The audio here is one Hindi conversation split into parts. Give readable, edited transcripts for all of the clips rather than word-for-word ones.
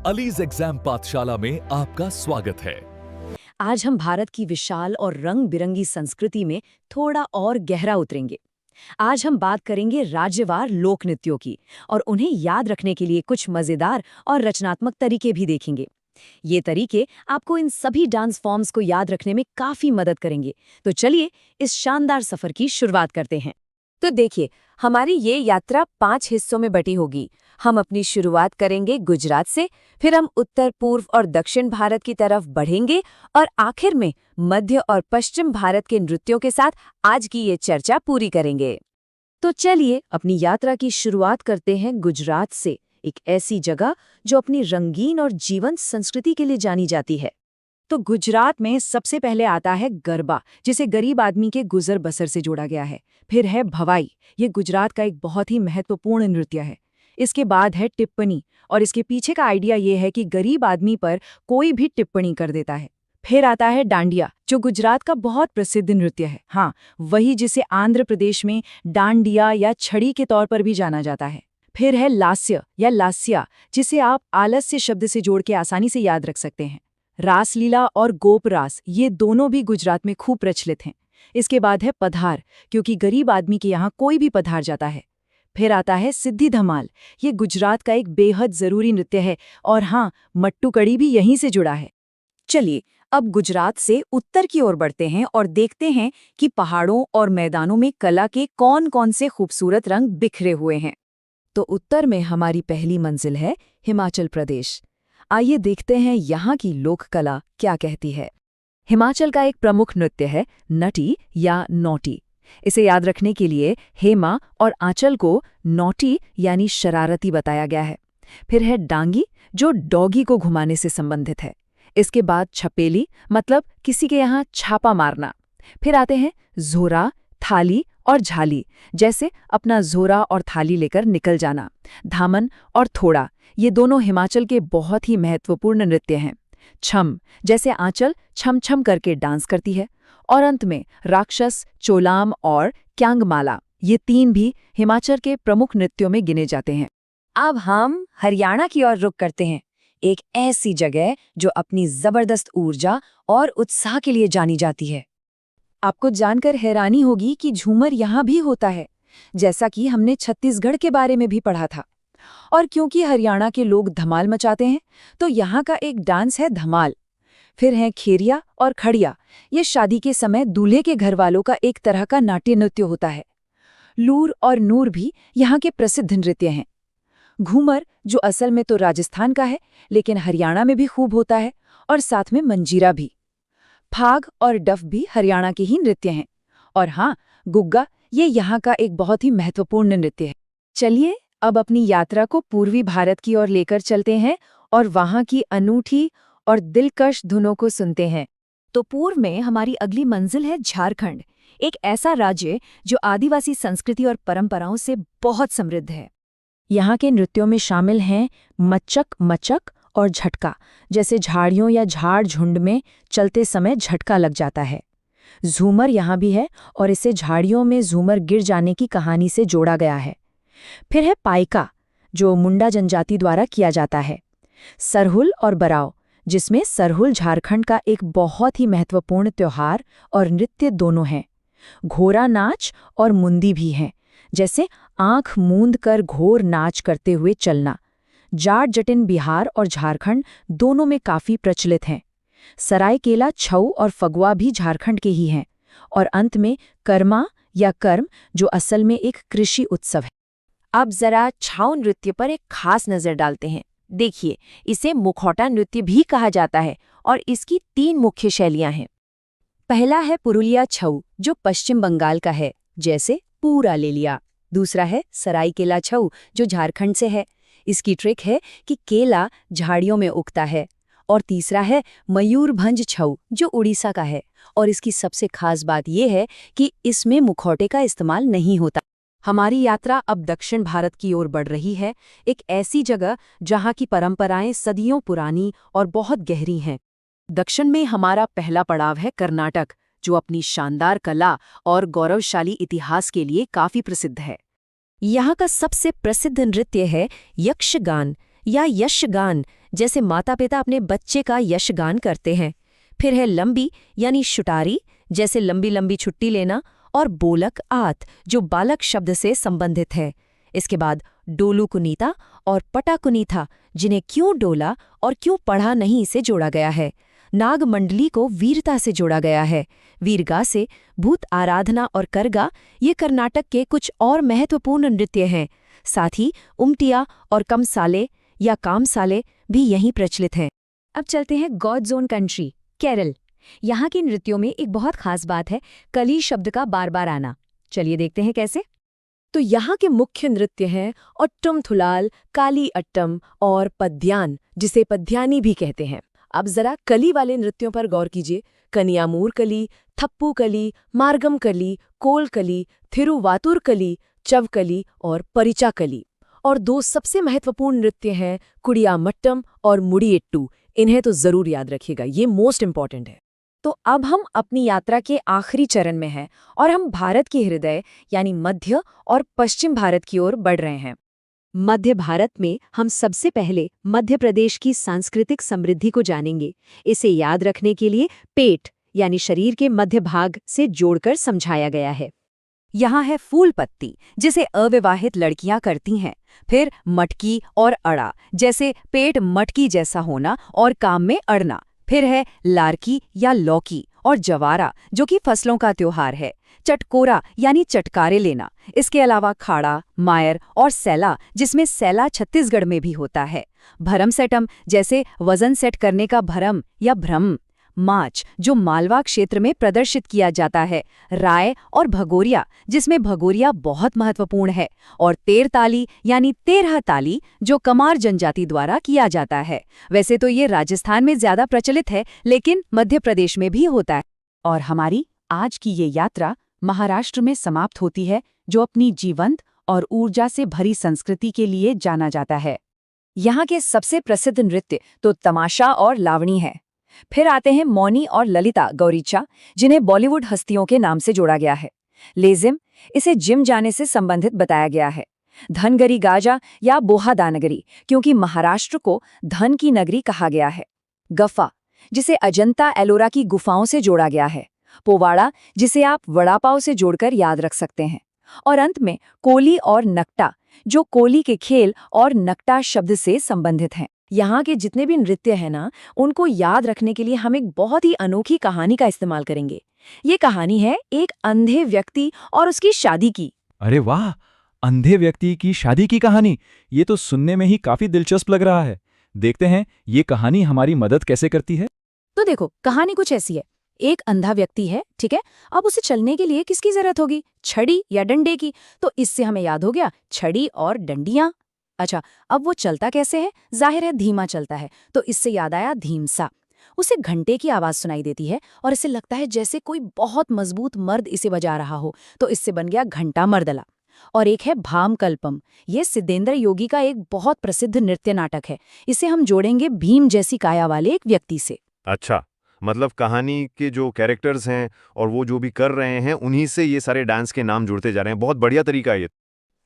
अलीज एग्जाम पाठशाला में आपका स्वागत है। आज हम भारत की विशाल और रंग बिरंगी संस्कृति में थोड़ा और गहरा उतरेंगे। आज हम बात करेंगे राज्यवार लोक नृत्यों की और उन्हें याद रखने के लिए कुछ मजेदार और रचनात्मक तरीके भी देखेंगे। ये तरीके आपको इन सभी डांस फॉर्म्स को याद रखने में काफी मदद करेंगे। तो चलिए इस शानदार सफर की शुरुआत करते हैं। तो देखिए, हमारी ये यात्रा 5 हिस्सों में बटी होगी। हम अपनी शुरुआत करेंगे गुजरात से, फिर हम उत्तर, पूर्व और दक्षिण भारत की तरफ बढ़ेंगे और आखिर में मध्य और पश्चिम भारत के नृत्यों के साथ आज की ये चर्चा पूरी करेंगे। तो चलिए अपनी यात्रा की शुरुआत करते हैं गुजरात से, एक ऐसी जगह जो अपनी रंगीन और जीवंत संस्कृति के लिए जानी जाती है। तो गुजरात में सबसे पहले आता है गरबा, जिसे गरीब आदमी के गुजर बसर से जोड़ा गया है। फिर है भवाई, ये गुजरात का एक बहुत ही महत्वपूर्ण नृत्य है। इसके बाद है टिप्पणी, और इसके पीछे का आइडिया ये है कि गरीब आदमी पर कोई भी टिप्पणी कर देता है। फिर आता है डांडिया, जो गुजरात का बहुत प्रसिद्ध नृत्य है। हाँ, वही जिसे आंध्र प्रदेश में डांडिया या छड़ी के तौर पर भी जाना जाता है। फिर है लास्य या लास्या, जिसे आप आलस्य शब्द से जोड़ के आसानी से याद रख सकते हैं। रासलीला और गोप रास, ये दोनों भी गुजरात में खूब प्रचलित हैं। इसके बाद है पधार, क्योंकि गरीब आदमी के यहाँ कोई भी पधार जाता है। फिर आता है सिद्धि धमाल, ये गुजरात का एक बेहद जरूरी नृत्य है, और हाँ, मट्टू कड़ी भी यहीं से जुड़ा है। चलिए अब गुजरात से उत्तर की ओर बढ़ते हैं और देखते हैं कि पहाड़ों और मैदानों में कला के कौन-कौन से खूबसूरत रंग बिखरे हुए हैं। तो उत्तर में हमारी पहली मंजिल है हिमाचल प्रदेश। आइए देखते हैं यहाँ की लोक कला क्या कहती है। हिमाचल का एक प्रमुख नृत्य है नटी या नौटी। इसे याद रखने के लिए हेमा और आंचल को नौटी यानी शरारती बताया गया है। फिर है डांगी, जो डॉगी को घुमाने से संबंधित है। इसके बाद छपेली, मतलब किसी के यहाँ छापा मारना। फिर आते हैं झोरा, थाली और झाली, जैसे अपना झोरा और थाली लेकर निकल जाना। धामन और थोड़ा, ये दोनों हिमाचल के बहुत ही महत्वपूर्ण नृत्य हैं। छम, जैसे आंचल छम छम करके डांस करती है। और अंत में राक्षस, चोलाम और क्यांगमाला, ये तीन भी हिमाचल के प्रमुख नृत्यों में गिने जाते हैं। अब हम हरियाणा की ओर रुख करते हैं, एक ऐसी जगह जो अपनी जबरदस्त ऊर्जा और उत्साह के लिए जानी जाती है। आपको जानकर हैरानी होगी कि झूमर यहाँ भी होता है, जैसा कि हमने छत्तीसगढ़ के बारे में भी पढ़ा था। और क्योंकि हरियाणा के लोग धमाल मचाते हैं, तो यहाँ का एक डांस है धमाल। फिर हैं खेरिया और खड़िया, ये शादी के समय दूल्हे के घर वालों का एक तरह का नाट्य नृत्य होता है। लूर और नूर भी यहाँ के प्रसिद्ध नृत्य हैं। घूमर, जो असल में तो राजस्थान का है, लेकिन हरियाणा में भी खूब होता है, और साथ में मंजीरा भी। फाग और डफ भी हरियाणा के ही नृत्य हैं। और हाँ, गुग्गा, ये यहाँ का एक बहुत ही महत्वपूर्ण नृत्य है। चलिए अब अपनी यात्रा को पूर्वी भारत की ओर लेकर चलते हैं और वहाँ की अनूठी और दिलकश धुनों को सुनते हैं। तो पूर्व में हमारी अगली मंजिल है झारखंड, एक ऐसा राज्य जो आदिवासी संस्कृति और परंपराओं से बहुत समृद्ध है। यहाँ के नृत्यों में शामिल हैं मच्चक मचक और झटका, जैसे झाड़ियों या झाड़ झुंड में चलते समय झटका लग जाता है। झूमर यहाँ भी है, और इसे झाड़ियों में झूमर गिर जाने की कहानी से जोड़ा गया है। फिर है पाइका, जो मुंडा जनजाति द्वारा किया जाता है। सरहुल और बराव, जिसमें सरहुल झारखंड का एक बहुत ही महत्वपूर्ण त्योहार और नृत्य दोनों हैं। घोड़ा नाच और मुंदी भी हैं, जैसे आंख मूंद कर घोर नाच करते हुए चलना। जाट जटिन बिहार और झारखंड दोनों में काफी प्रचलित हैं। सरायकेला छऊ और फगुआ भी झारखंड के ही हैं। और अंत में कर्मा या कर्म, जो असल में एक कृषि उत्सव है। अब जरा छाऊ नृत्य पर एक खास नजर डालते हैं। देखिए, इसे मुखौटा नृत्य भी कहा जाता है, और इसकी 3 मुख्य शैलियां हैं। पहला है पुरुलिया छऊ, जो पश्चिम बंगाल का है, जैसे पूरा ले लिया। दूसरा है सरायकेला छऊ, जो झारखंड से है। इसकी ट्रिक है कि केला झाड़ियों में उगता है। और तीसरा है मयूरभंज छऊ, जो उड़ीसा का है, और इसकी सबसे खास बात यह है कि इसमें मुखौटे का इस्तेमाल नहीं होता। हमारी यात्रा अब दक्षिण भारत की ओर बढ़ रही है, एक ऐसी जगह जहाँ की परंपराएं सदियों पुरानी और बहुत गहरी हैं। दक्षिण में हमारा पहला पड़ाव है कर्नाटक, जो अपनी शानदार कला और गौरवशाली इतिहास के लिए काफी प्रसिद्ध है। यहाँ का सबसे प्रसिद्ध नृत्य है यक्षगान या यक्षगान, जैसे माता पिता अपने बच्चे का यशगान करते हैं। फिर है लंबी यानी शुटारी, जैसे लंबी लंबी छुट्टी लेना, और बोलक आत जो बालक शब्द से संबंधित है। इसके बाद डोलू कुनीता और पटा कुनीथा, जिन्हें क्यों डोला और क्यों पढ़ा नहीं से जोड़ा गया है। नाग मंडली को वीरता से जोड़ा गया है। वीरगा से भूत आराधना और करगा, ये कर्नाटक के कुछ और महत्वपूर्ण नृत्य हैं। साथ ही उमटिया और कमसाले या कामसाले भी यहीं प्रचलित हैं। अब चलते हैं गॉड जोन कंट्री, केरल। यहाँ के नृत्यों में एक बहुत खास बात है कली शब्द का बार बार आना। चलिए देखते हैं कैसे। तो यहाँ के मुख्य नृत्य हैं ओट्टम थुलाल, काली अट्टम और पद्यान, जिसे पद्यानी भी कहते हैं। अब जरा कली वाले नृत्यों पर गौर कीजिए। कनियामूर कली, थप्पू कली, मार्गम कली, कोल कली, थिरुवातुर कली, चवकली और परिचा कली। और दो सबसे महत्वपूर्ण नृत्य हैं कुडियामट्टम और मुड़ियेट्टू। इन्हें तो जरूर याद रखिएगा, ये मोस्ट इंपॉर्टेंट है। तो अब हम अपनी यात्रा के आखिरी चरण में हैं और हम भारत के हृदय यानी मध्य और पश्चिम भारत की ओर बढ़ रहे हैं। मध्य भारत में हम सबसे पहले मध्य प्रदेश की सांस्कृतिक समृद्धि को जानेंगे। इसे याद रखने के लिए पेट यानी शरीर के मध्य भाग से जोड़कर समझाया गया है। यहाँ है फूल पत्ती, जिसे अविवाहित लड़कियां करती हैं। फिर मटकी और अड़ा, जैसे पेट मटकी जैसा होना और काम में अड़ना। फिर है लारकी या लौकी और जवारा, जो कि फसलों का त्योहार है। चटकोरा यानी चटकारे लेना। इसके अलावा खाड़ा, मायर और सैला, जिसमें सैला छत्तीसगढ़ में भी होता है। भरम सेटम, जैसे वजन सेट करने का भरम या भ्रम। माच, जो मालवा क्षेत्र में प्रदर्शित किया जाता है। राय और भगोरिया, जिसमें भगोरिया बहुत महत्वपूर्ण है। और तेर ताली यानी 13 ताली, जो कमार जनजाति द्वारा किया जाता है। वैसे तो ये राजस्थान में ज्यादा प्रचलित है, लेकिन मध्य प्रदेश में भी होता है। और हमारी आज की ये यात्रा महाराष्ट्र में समाप्त होती है, जो अपनी जीवंत और ऊर्जा से भरी संस्कृति के लिए जाना जाता है। यहाँ के सबसे प्रसिद्ध नृत्य तो तमाशा और लावणी है। फिर आते हैं मौनी और ललिता गौरीचा, जिन्हें बॉलीवुड हस्तियों के नाम से जोड़ा गया है। लेजिम, इसे जिम जाने से संबंधित बताया गया है। धनगरी गाजा या बोहा दानगरी, क्योंकि महाराष्ट्र को धन की नगरी कहा गया है। गफा, जिसे अजंता एलोरा की गुफाओं से जोड़ा गया है। पोवाड़ा, जिसे आप वड़ापाव से जोड़कर याद रख सकते हैं। और अंत में कोली और नकटा, जो कोली के खेल और नकटा शब्द से संबंधित हैं। यहाँ के जितने भी नृत्य हैं ना, उनको याद रखने के लिए हम एक बहुत ही अनोखी कहानी का इस्तेमाल करेंगे। ये कहानी है एक अंधे व्यक्ति और उसकी शादी की। अरे वाह, अंधे व्यक्ति की शादी की कहानी! ये तो सुनने में ही काफी दिलचस्प लग रहा है। देखते हैं ये कहानी हमारी मदद कैसे करती है। तो देखो, कहानी कुछ ऐसी है। एक अंधा व्यक्ति है, ठीक है। अब उसे चलने के लिए किसकी जरूरत होगी? छड़ी या डंडे की। तो इससे हमें याद हो गया छड़ी और डंडियां। अच्छा, अब वो चलता कैसे है? जाहिर है धीमा चलता है, तो इससे याद आया धीमसा। उसे घंटे की आवाज सुनाई देती है और इसे लगता है जैसे कोई बहुत मजबूत मर्द इसे बजा रहा हो, तो इससे बन गया घंटा मर्दला। और एक है भाम कल्पम। ये सिद्धेंद्र योगी का एक बहुत प्रसिद्ध नृत्य नाटक है। इसे हम जोड़ेंगे भीम जैसी काया वाले एक व्यक्ति से। अच्छा, मतलब कहानी के जो कैरेक्टर्स हैं और वो जो भी कर रहे हैं, उन्हीं से ये सारे डांस के नाम जुड़ते जा रहे हैं। बहुत बढ़िया तरीका है ये।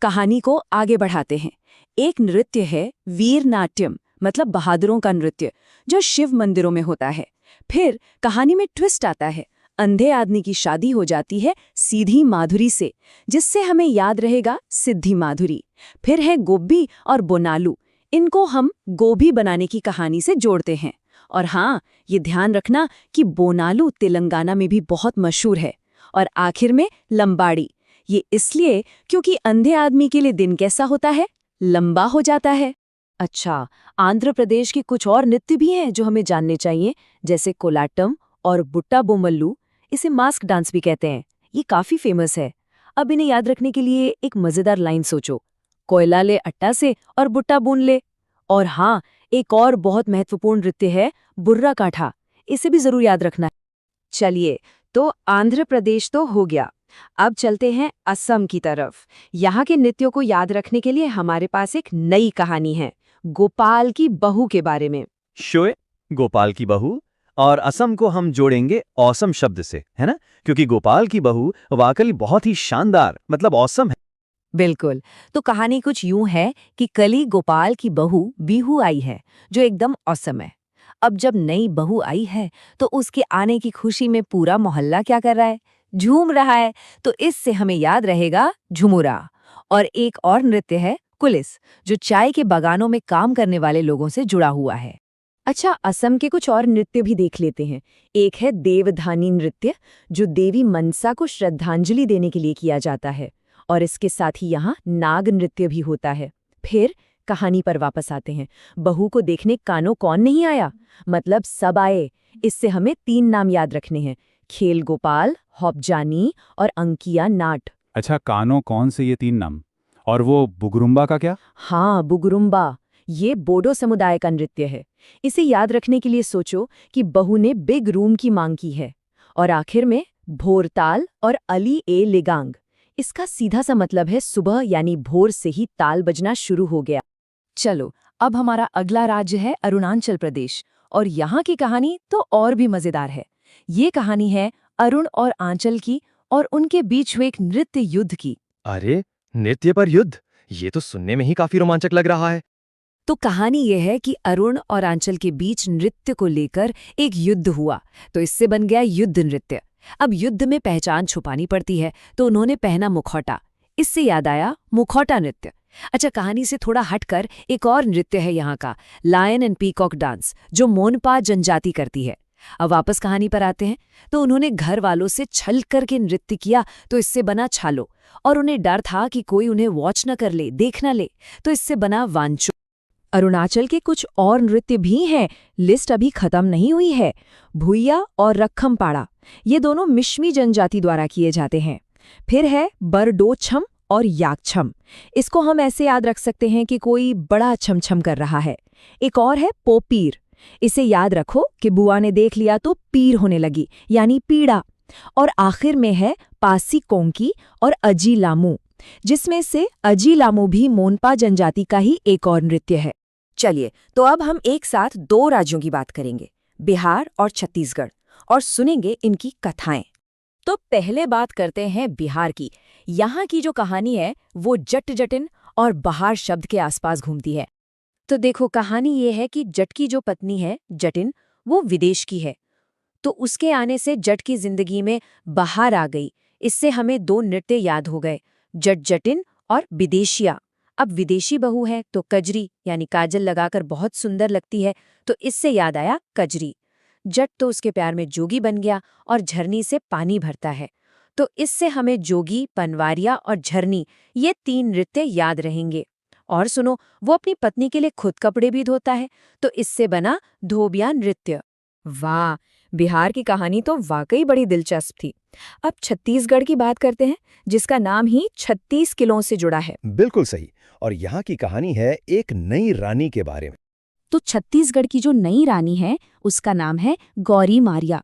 कहानी को आगे बढ़ाते हैं। एक नृत्य है वीर नाट्यम, मतलब बहादुरों का नृत्य, जो शिव मंदिरों में होता है। फिर कहानी में ट्विस्ट आता है। अंधे आदमी की शादी हो जाती है सीधी माधुरी से, जिससे हमें याद रहेगा सिद्धि माधुरी। फिर है गोब्बी और बोनालू। इनको हम गोभी बनाने की कहानी से जोड़ते हैं। और हाँ, ये ध्यान रखना कि बोनालू तेलंगाना में भी बहुत मशहूर है। और आखिर में लंबाड़ी। ये इसलिए क्योंकि अंधे आदमी के लिए दिन कैसा होता है? लंबा हो जाता है। अच्छा, आंध्र प्रदेश के कुछ और नृत्य भी हैं जो हमें जानने चाहिए, जैसे कोलाटम और बुट्टा बोमल्लू। इसे मास्क डांस भी कहते हैं। ये काफी फेमस है। अब इन्हें याद रखने के लिए एक मजेदार लाइन सोचो। कोयला ले अट्टा से और बुट्टा बून ले। और हाँ, एक और बहुत महत्वपूर्ण नृत्य है बुर्रा काठा। इसे भी जरूर याद रखना। चलिए, तो आंध्र प्रदेश तो हो गया। अब चलते हैं असम की तरफ। यहाँ के नृत्यों को याद रखने के लिए हमारे पास एक नई कहानी है, गोपाल की बहू के बारे में। शोए, गोपाल की बहू और असम को हम जोड़ेंगे औसम शब्द से, है ना? क्योंकि गोपाल की बहू वाकई बहुत ही शानदार, मतलब औसम है। बिल्कुल। तो कहानी कुछ यूं है कि कली गोपाल की बहू बीहू आई है, जो एकदम औसम है। अब जब नई बहू आई है, तो उसके आने की खुशी में पूरा मोहल्ला क्या कर रहा है? झूम रहा है। तो इससे हमें याद रहेगा झुमुरा। और एक और नृत्य है कुलिस, जो चाय के बागानों में काम करने वाले लोगों से जुड़ा हुआ है। अच्छा, असम के कुछ और नृत्य भी देख लेते हैं। एक है देवधानी नृत्य, जो देवी मनसा को श्रद्धांजलि देने के लिए किया जाता है। और इसके साथ ही यहाँ नाग नृत्य भी होता है। फिर कहानी पर वापस आते हैं। बहू को देखने कानो कौन नहीं आया? मतलब सब आए। इससे हमें 3 नाम याद रखने हैं: खेल गोपाल, हॉपजानी और अंकिया नाट। अच्छा, कानो कौन से ये 3 नाम? और वो बुगरुम्बा का क्या? हाँ, बुगरुम्बा। ये बोडो समुदाय का नृत्य है। इसे याद रखने के लिए सोचो कि बहू ने बिग रूम की मांग की है। और आखिर में भोरताल और अली ए लिगांग। इसका सीधा सा मतलब है सुबह यानी भोर से ही ताल बजना शुरू हो गया। चलो, अब हमारा अगला राज्य है अरुणाचल प्रदेश। और यहाँ की कहानी तो और भी मजेदार है। ये कहानी है अरुण और आंचल की, और उनके बीच हुए एक नृत्य युद्ध की। अरे, नृत्य पर युद्ध? ये तो सुनने में ही काफी रोमांचक लग रहा है। तो कहानी यह है कि अरुण और आंचल के बीच नृत्य को लेकर एक युद्ध हुआ, तो इससे बन गया युद्ध नृत्य। अब युद्ध में पहचान छुपानी पड़ती है, तो उन्होंने पहना मुखौटा। इससे याद आया मुखौटा नृत्य। अच्छा, कहानी से थोड़ा हटकर एक और नृत्य है यहाँ का, लायन एंड पीकॉक डांस, जो मोनपा जनजाति करती है। अब वापस कहानी पर आते हैं। तो उन्होंने घर वालों से छल करके नृत्य किया, तो इससे बना छालो। और उन्हें डर था कि कोई उन्हें वॉच न कर ले, देख न ले, तो इससे बना वांचो। अरुणाचल के कुछ और नृत्य भी हैं, लिस्ट अभी खत्म नहीं हुई है। भुइया और रखमपाड़ा, ये दोनों मिश्मी जनजाति द्वारा किए जाते हैं। फिर है बरडोछम और याकछम। इसको हम ऐसे याद रख सकते हैं कि कोई बड़ा छमछम कर रहा है। एक और है पोपीर। इसे याद रखो कि बुआ ने देख लिया तो पीर होने लगी, यानी पीड़ा। और आखिर में है पासी कोंकी और अजी लामू, जिसमें से अजी लामू भी मोनपा जनजाति का ही एक और नृत्य है। चलिए, तो अब हम एक साथ 2 राज्यों की बात करेंगे, बिहार और छत्तीसगढ़, और सुनेंगे इनकी कथाएं। तो पहले बात करते हैं बिहार की। यहाँ की जो कहानी है वो जट जटिन और बहार शब्द के आसपास घूमती है। तो देखो, कहानी ये है कि जट की जो पत्नी है जटिन, वो विदेश की है। तो उसके आने से जट की जिंदगी में बहार आ गई। इससे हमें 2 नृत्य याद हो गए, जट जटिन और विदेशिया। अब विदेशी बहू है तो कजरी यानी काजल लगाकर बहुत सुंदर लगती है, तो इससे याद आया कजरी। जट तो उसके प्यार में जोगी बन गया और झरनी से पानी भरता है, तो इससे हमें जोगी, पनवारिया और झरनी, ये 3 नृत्य याद रहेंगे। और सुनो, वो अपनी पत्नी के लिए खुद कपड़े भी धोता है, तो इससे बना धोबिया नृत्य। वाह, बिहार की कहानी तो वाकई बड़ी दिलचस्प थी। अब छत्तीसगढ़ की बात करते हैं, जिसका नाम ही 36 किलों से जुड़ा है। बिल्कुल सही। और यहाँ की कहानी है एक नई रानी के बारे में। तो छत्तीसगढ़ की जो नई रानी है उसका नाम है गौरी मारिया।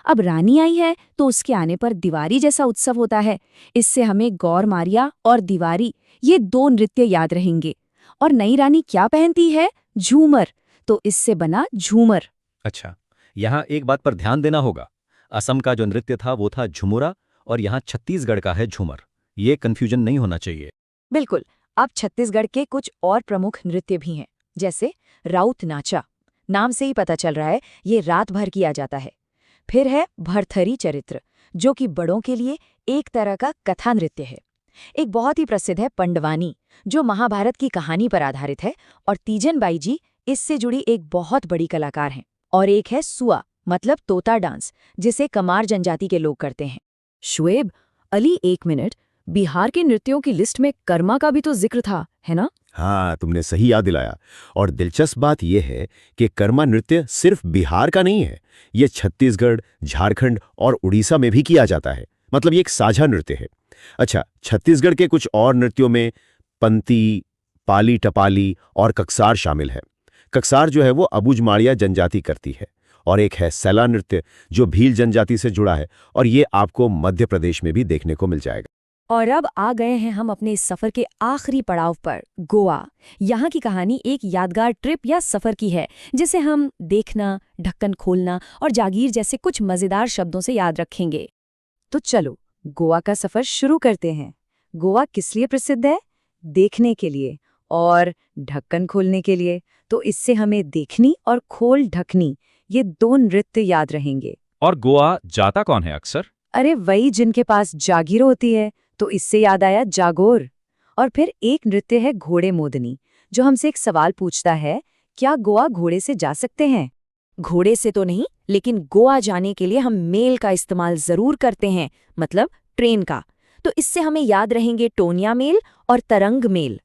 अब रानी आई है तो उसके आने पर दिवाली जैसा उत्सव होता है। इससे हमें गौर मारिया और दिवाली, ये 2 नृत्य याद रहेंगे। और नई रानी क्या पहनती है? झूमर, तो इससे बना झूमर। अच्छा, यहाँ एक बात पर ध्यान देना होगा। असम का जो नृत्य था वो था झुमुरा, और यहाँ छत्तीसगढ़ का है झूमर। ये कन्फ्यूजन नहीं होना चाहिए। बिल्कुल। अब छत्तीसगढ़ के कुछ और प्रमुख नृत्य भी हैं, जैसे राउत नाचा। नाम से ही पता चल रहा है ये रात भर किया जाता है। फिर है भरथरी चरित्र, जो कि बड़ों के लिए एक तरह का कथा नृत्य है। एक बहुत ही प्रसिद्ध है पंडवानी, जो महाभारत की कहानी पर आधारित है, और तीजन बाई जी इससे जुड़ी एक बहुत बड़ी कलाकार हैं। और एक है सुआ, मतलब तोता डांस, जिसे कमार जनजाति के लोग करते हैं। शुएब, अली, 1 मिनट, बिहार के नृत्यों की लिस्ट में कर्मा का भी तो जिक्र था, है ना? हाँ, तुमने सही याद दिलाया। और दिलचस्प बात यह है कि कर्मा नृत्य सिर्फ बिहार का नहीं है, ये छत्तीसगढ़, झारखंड और उड़ीसा में भी किया जाता है। मतलब ये एक साझा नृत्य है। अच्छा, छत्तीसगढ़ के कुछ और नृत्यों में पंती, पाली टपाली और कक्सार शामिल है। कक्सार जो है वो अबुझमाड़िया जनजाति करती है। और एक है सैला नृत्य, जो भील जनजाति से जुड़ा है, और ये आपको मध्य प्रदेश में भी देखने को मिल जाएगा। और अब आ गए हैं हम अपने इस सफर के आखिरी पड़ाव पर, गोवा। यहाँ की कहानी एक यादगार ट्रिप या सफर की है, जिसे हम देखना, ढक्कन खोलना और जागीर जैसे कुछ मजेदार शब्दों से याद रखेंगे। तो चलो, गोवा का सफर शुरू करते हैं। गोवा किस लिए प्रसिद्ध है? देखने के लिए और ढक्कन खोलने के लिए। तो इससे हमें देखनी और खोल ढकनी ये 2 नृत्य याद रहेंगे। और गोवा जाता कौन है अक्सर? अरे वही जिनके पास जागीर होती है, तो इससे याद आया जागोर। और फिर एक नृत्य है घोड़े मोदनी, जो हमसे एक सवाल पूछता है, क्या गोवा घोड़े से जा सकते हैं? घोड़े से तो नहीं, लेकिन गोवा जाने के लिए हम मेल का इस्तेमाल जरूर करते हैं, मतलब ट्रेन का। तो इससे हमें याद रहेंगे टोनिया मेल और तरंग मेल।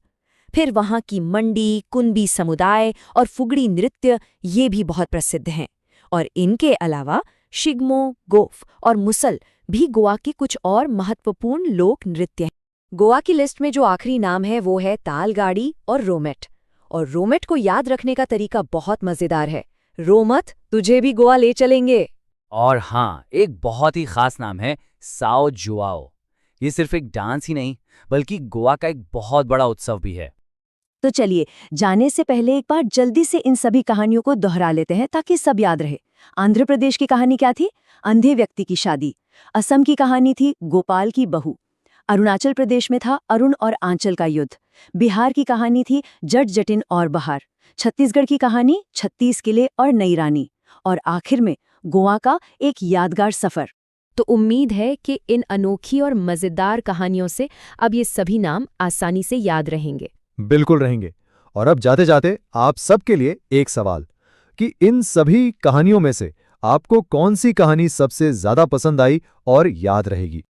फिर वहाँ की मंडी, कुनबी समुदाय और फुगड़ी नृत्य ये भी बहुत प्रसिद्ध हैं। और इनके अलावा शिगमो, गोफ और मुसल भी गोवा के कुछ और महत्वपूर्ण लोक नृत्य हैं। गोवा की लिस्ट में जो आखिरी नाम है वो है तालगाड़ी और रोमेट। और रोमेट को याद रखने का तरीका बहुत मजेदार है। रोमत, तुझे भी गोवा ले चलेंगे। और हाँ, एक बहुत ही खास नाम है साओ जुआओ। ये सिर्फ एक डांस ही नहीं, बल्कि गोवा का एक बहुत बड़ा उत्सव भी है। तो चलिए, जाने से पहले एक बार जल्दी से इन सभी कहानियों को दोहरा लेते हैं ताकि सब याद रहे। आंध्र प्रदेश की कहानी क्या थी? अंधे व्यक्ति की शादी। असम की कहानी थी गोपाल की बहू। अरुणाचल प्रदेश में था अरुण और आंचल का युद्ध। बिहार की कहानी थी जट जटिन और बहार। छत्तीसगढ़ की कहानी 36 किले और नई रानी। और आखिर में गोवा का एक यादगार सफर। तो उम्मीद है कि इन अनोखी और मजेदार कहानियों से अब ये सभी नाम आसानी से याद रहेंगे। बिल्कुल रहेंगे। और अब जाते जाते आप सबके लिए एक सवाल कि इन सभी कहानियों में से आपको कौन सी कहानी सबसे ज्यादा पसंद आई और याद रहेगी?